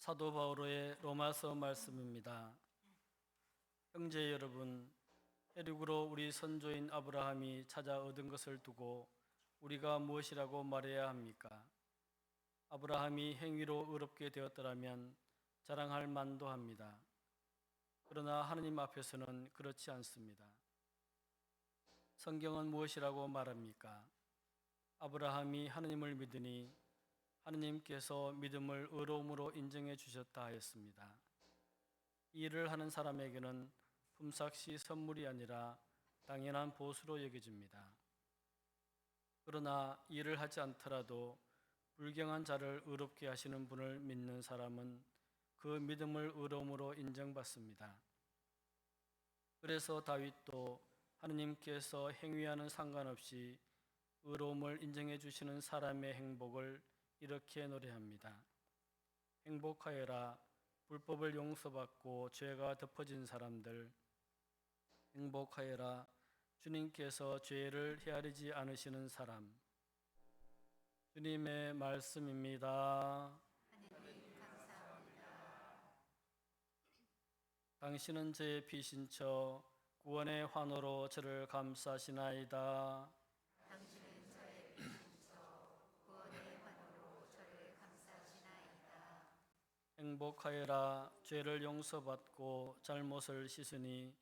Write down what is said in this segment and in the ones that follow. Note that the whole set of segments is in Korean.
사도 바오로의 로마서 말씀입니다. 형제 여러분, 혈육으로 우리 선조인 아브라함이 찾아 얻은 것을 두고 우리가 무엇이라고 말해야 합니까? 아브라함이 행위로 의롭게 되었더라면 자랑할 만도 합니다. 그러나 하느님 앞에서는 그렇지 않습니다. 성경은 무엇이라고 말합니까? 아브라함이 하느님을 믿으니 하느님께서 믿음을 의로움으로 인정해 주셨다 하였습니다. 이 일을 하는 사람에게는 품삯이 선물이 아니라 당연한 보수로 여겨집니다. 그러나 일을 하지 않더라도 불경한 자를 의롭게 하시는 분을 믿는 사람은 그 믿음을 의로움으로 인정받습니다. 그래서 다윗도 하느님께서 행위와는 상관없이 의로움을 인정해 주시는 사람의 행복을 이렇게 노래합니다. 행복하여라, 불법을 용서받고 죄가 덮어진 사람들. 행복하여라, 주님께서 죄를 헤아리지 않으시는 사람. 주님의 말씀입니다. 하느님 감사합니다. 당신은 제 피신처 구원의 환호로 저를 감싸시나이다. 당신은 저의 피신처 구원의 환호로 저를 감싸시나이다. 행복하여라, 죄를 용서받고 잘못을 씻으니.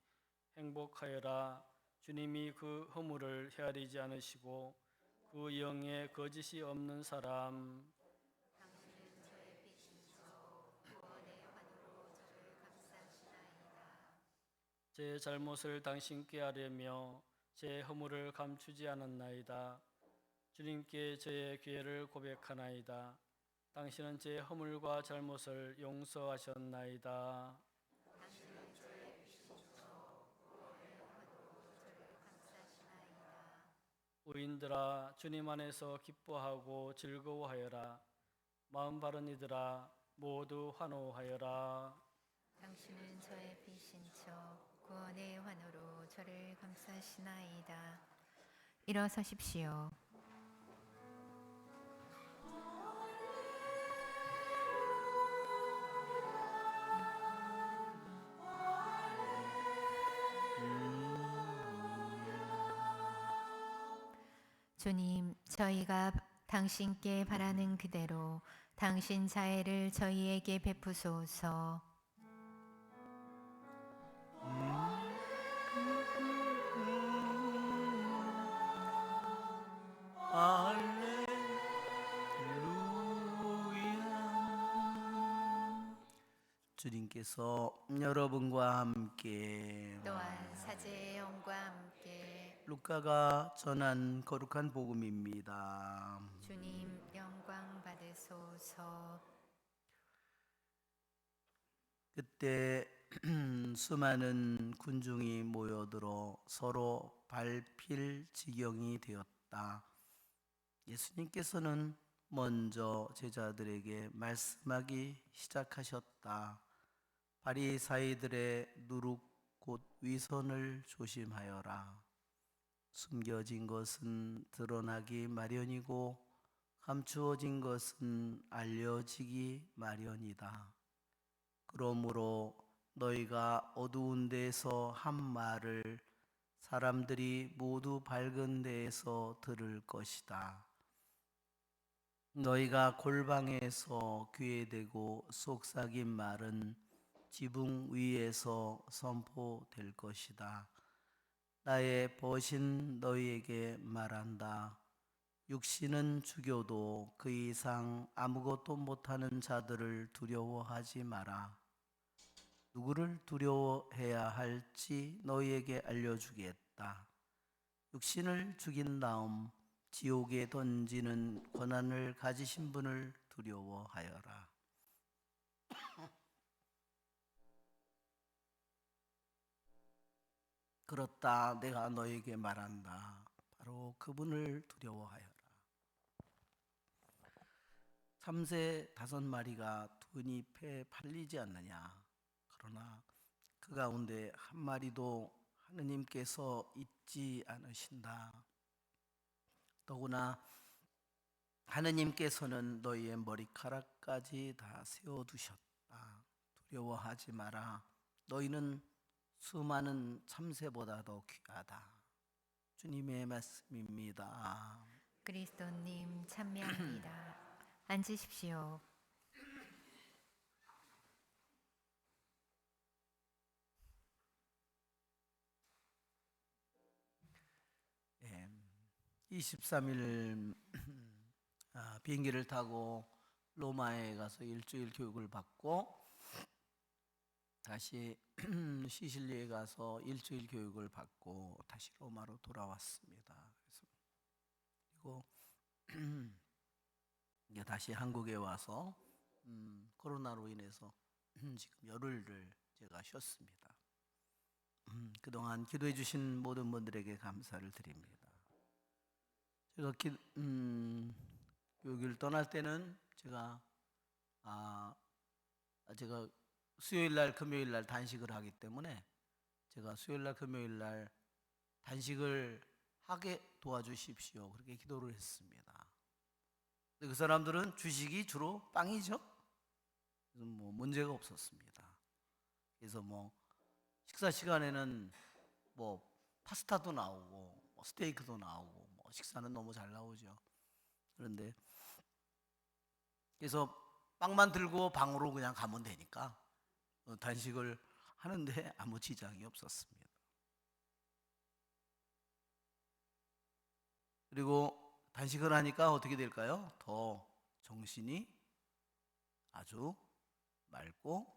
행복하여라, 주님이 그 허물을 헤아리지 않으시고 그 영에 거짓이 없는 사람. 당신은 저의 피신처 구원의 환호로 저를 감싸시나이다. 제 잘못을 당신께 아뢰며 제 허물을 감추지 않았나이다. 주님께 저의 죄를 고백하나이다. 당신은 제 허물과 잘못을 용서하셨나이다. 당신은 저의 피신처 구원의 환호로 저를 감싸시나이다. 의인들아, 주님 안에서 기뻐하고 즐거워하여라. 마음 바른 이들아, 모두 환호하여라. 당신은 저의 피신처 구원의 환호로 저를 감싸시나이다. 일어서십시오. 주님, 저희가 당신께 바라는 그대로 당신 자애를 저희에게 베푸소서. 할렐루야. 주님께서 여러분과 함께 또한 사제의 영과 함께 루카가 전한 거룩한 복음입니다. 주님 영광 받으소서. 그때 수많은 군중이 모여들어 서로 밟힐 지경이 되었다. 예수님께서는 먼저 제자들에게 말씀하기 시작하셨다. 바리사이들의 누룩 곧 위선을 조심하여라. 숨겨진 것은 드러나기 마련이고 감추어진 것은 알려지기 마련이다. 그러므로 너희가 어두운 데에서 한 말을 사람들이 모두 밝은 데에서 들을 것이다. 너희가 골방에서 귀에 대고 속삭인 말은 지붕 위에서 선포될 것이다. 나의 벗인 너희에게 말한다. 육신은 죽여도 그 이상 아무것도 못하는 자들을 두려워하지 마라. 누구를 두려워해야 할지 너희에게 알려주겠다. 육신을 죽인 다음 지옥에 던지는 권한을 가지신 분을 두려워하여라. 그렇다, 내가 너에게 말한다. 바로 그분을 두려워하여라. 참새 5마리가 두 잎에 팔리지 않느냐. 그러나 그 가운데 한 마리도 하느님께서 잊지 않으신다. 더구나 하느님께서는 너희의 머리카락까지 다 세워두셨다. 두려워하지 마라. 너희는 수많은 참새보다 더 귀하다. 주님의 말씀입니다. 그리스도님 참여합니다. 앉으십시오. 예, 23일 비행기를 타고 로마에 가서 일주일 교육을 받고 다시 시실리에 가서 일주일 교육을 받고 다시 로마로 돌아왔습니다. 그리고 이제 다시 한국에 와서 코로나로 인해서 지금 열흘을 제가 쉬었습니다. 그동안 기도해 주신 모든 분들에게 감사를 드립니다. 제가 교육을 떠날 때는 제가 수요일 날 금요일 날 단식을 하기 때문에 제가 수요일 날 금요일 날 단식을 하게 도와주십시오. 그렇게 기도를 했습니다. 근데 그 사람들은 주식이 주로 빵이죠. 그래서 뭐 문제가 없었습니다. 그래서 뭐 식사 시간에는 뭐 파스타도 나오고 뭐 스테이크도 나오고 뭐 식사는 너무 잘 나오죠. 그런데 그래서 빵만 들고 방으로 그냥 가면 되니까 단식을 하는데 아무 지장이 없었습니다. 그리고 단식을 하니까 어떻게 될까요? 더 정신이 아주 맑고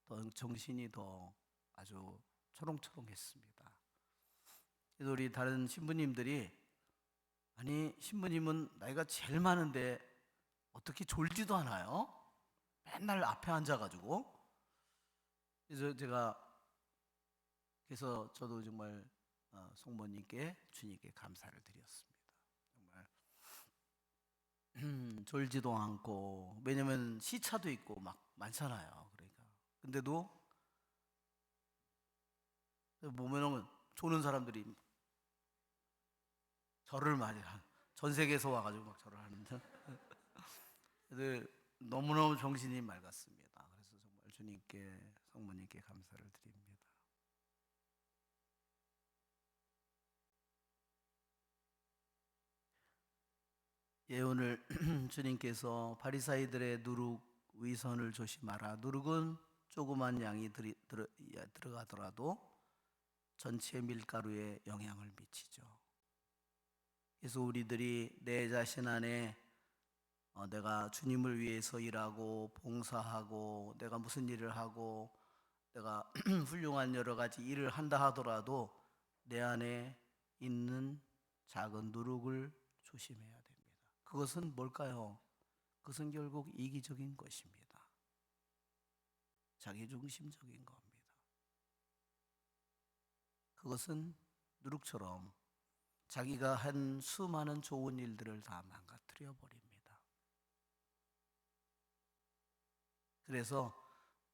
더 정신이 더 아주 초롱초롱했습니다. 그래서 우리 다른 신부님들이 아니 신부님은 나이가 제일 많은데 어떻게 졸지도 않아요? 맨날 앞에 앉아가지고. 그래서 저도 정말 성모님께 주님께 감사를 드렸습니다. 정말 졸지도 않고, 왜냐면 시차도 있고 막 많잖아요. 그러니까 근데도 보면은 조는 사람들이 절을 많이 전 세계에서 와가지고 막 절을 하는데 너무너무 정신이 맑았습니다. 그래서 정말 주님께 성모님께 감사를 드립니다. 오늘 주님께서 바리사이들의 누룩 위선을 조심하라. 누룩은 조그만 양이 들어가더라도 전체 밀가루에 영향을 미치죠. 그래서 우리들이 내 자신 안에 내가 주님을 위해서 일하고 봉사하고 내가 무슨 일을 하고 내가 훌륭한 여러 가지 일을 한다 하더라도 내 안에 있는 작은 누룩을 조심해야 됩니다. 그것은 뭘까요? 그것은 결국 이기적인 것입니다. 자기중심적인 겁니다. 그것은 누룩처럼 자기가 한 수많은 좋은 일들을 다 망가뜨려 버립니다. 그래서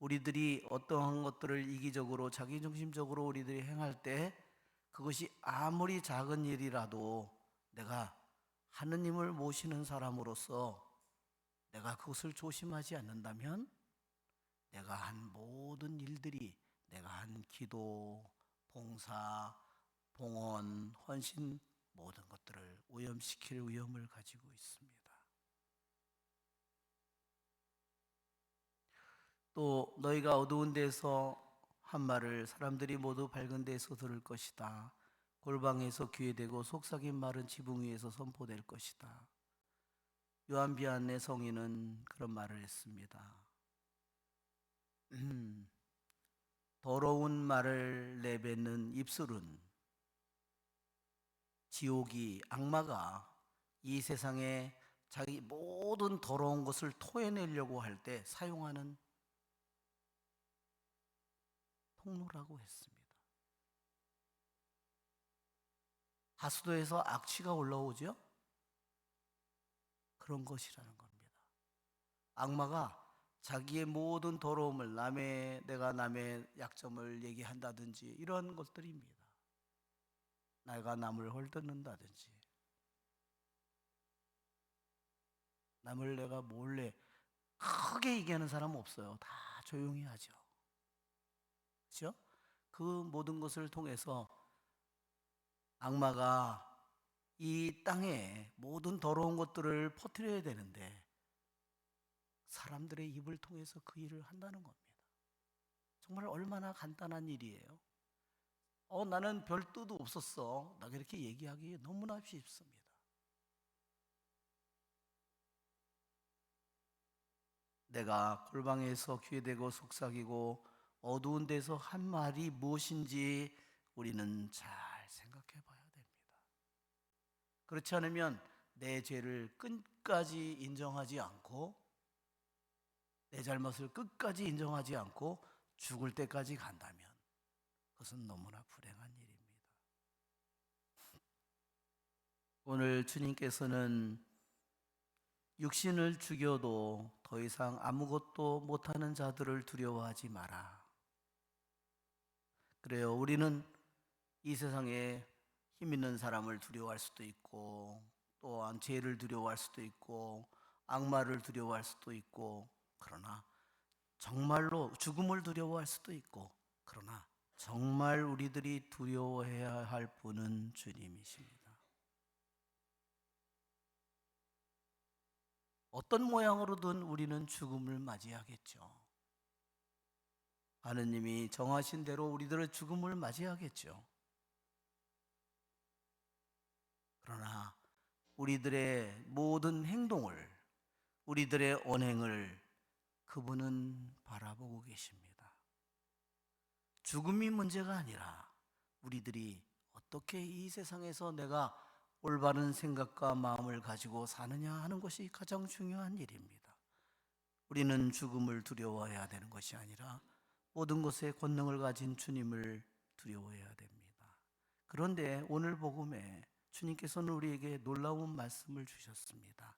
우리들이 어떠한 것들을 이기적으로 자기중심적으로 우리들이 행할 때 그것이 아무리 작은 일이라도 내가 하느님을 모시는 사람으로서 내가 그것을 조심하지 않는다면 내가 한 모든 일들이 내가 한 기도, 봉사, 봉헌, 헌신 모든 것들을 오염시킬 위험을 가지고 있습니다. 또 너희가 어두운 데서 한 말을 사람들이 모두 밝은 데서 들을 것이다. 골방에서 귀에 대고 속삭인 말은 지붕 위에서 선포될 것이다. 요한 비안의 성인은 그런 말을 했습니다. 더러운 말을 내뱉는 입술은 지옥이 악마가 이 세상에 자기 모든 더러운 것을 토해내려고 할 때 사용하는 통로라고 했습니다. 하수도에서 악취가 올라오죠? 그런 것이라는 겁니다. 악마가 자기의 모든 더러움을 내가 남의 약점을 얘기한다든지 이런 것들입니다. 내가 남을 헐뜯는다든지 남을 내가 몰래 크게 얘기하는 사람은 없어요. 다 조용히 하죠. 그렇죠? 그 모든 것을 통해서 악마가 이 땅에 모든 더러운 것들을 퍼뜨려야 되는데 사람들의 입을 통해서 그 일을 한다는 겁니다. 정말 얼마나 간단한 일이에요. 나는 별 뜻도 없었어. 나 그렇게 얘기하기 너무나 쉽습니다. 내가 골방에서 귀에대고 속삭이고 어두운 데서 한 말이 무엇인지 우리는 잘 생각해 봐야 됩니다. 그렇지 않으면 내 죄를 끝까지 인정하지 않고 내 잘못을 끝까지 인정하지 않고 죽을 때까지 간다면 그것은 너무나 불행한 일입니다. 오늘 주님께서는 육신을 죽여도 더 이상 아무것도 못하는 자들을 두려워하지 마라. 그래요. 우리는 이 세상에 힘 있는 사람을 두려워할 수도 있고 또한 죄를 두려워할 수도 있고 악마를 두려워할 수도 있고 그러나 정말로 죽음을 두려워할 수도 있고 그러나 정말 우리들이 두려워해야 할 분은 주님이십니다. 어떤 모양으로든 우리는 죽음을 맞이하겠죠. 하느님이 정하신 대로 우리들의 죽음을 맞이하겠죠. 그러나 우리들의 모든 행동을, 우리들의 언행을 그분은 바라보고 계십니다. 죽음이 문제가 아니라 우리들이 어떻게 이 세상에서 내가 올바른 생각과 마음을 가지고 사느냐 하는 것이 가장 중요한 일입니다. 우리는 죽음을 두려워해야 되는 것이 아니라 모든 것에 권능을 가진 주님을 두려워해야 됩니다. 그런데 오늘 복음에 주님께서는 우리에게 놀라운 말씀을 주셨습니다.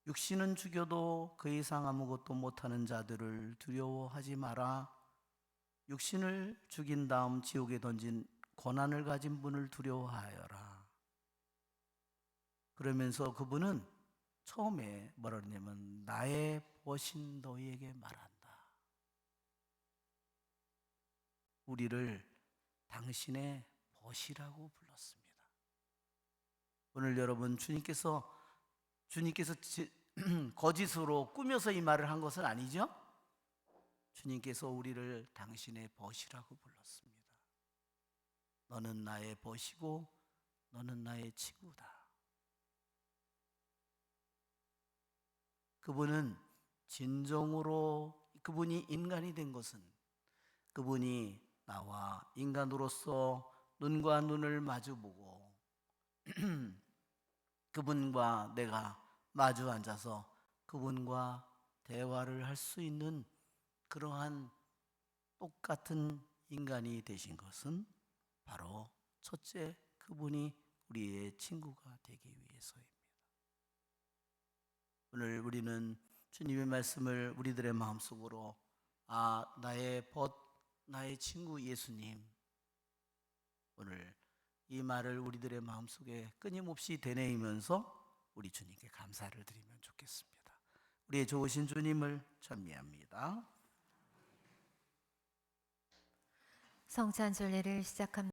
육신은 죽여도 그 이상 아무것도 못하는 자들을 두려워하지 마라. 육신을 죽인 다음 지옥에 던진 고난을 가진 분을 두려워하여라. 그러면서 그분은 처음에 뭐라 그러냐면 나의 벗인 너희에게 말한다. 우리를 당신의 벗이라고 불렀습니다. 오늘 여러분 주님께서 거짓으로 꾸며서 이 말을 한 것은 아니죠? 주님께서 우리를 당신의 벗이라고 불렀습니다. 너는 나의 벗이고 너는 나의 친구다. 그분은 진정으로 그분이 인간이 된 것은 그분이 나와 인간으로서 눈과 눈을 마주보고 그분과 내가 마주 앉아서 그분과 대화를 할 수 있는 그러한 똑같은 인간이 되신 것은 바로 첫째 그분이 우리의 친구가 되기 위해서입니다. 오늘 우리는 주님의 말씀을 우리들의 마음속으로 나의 벗, 나의 친구 예수님, 오늘 이 말을 우리들의 마음속에 끊임없이 되뇌이면서 우리 주님께 감사를 드리면 좋겠습니다. 우리의 좋으신 주님을 찬미합니다. 성찬순례를 시작합니다.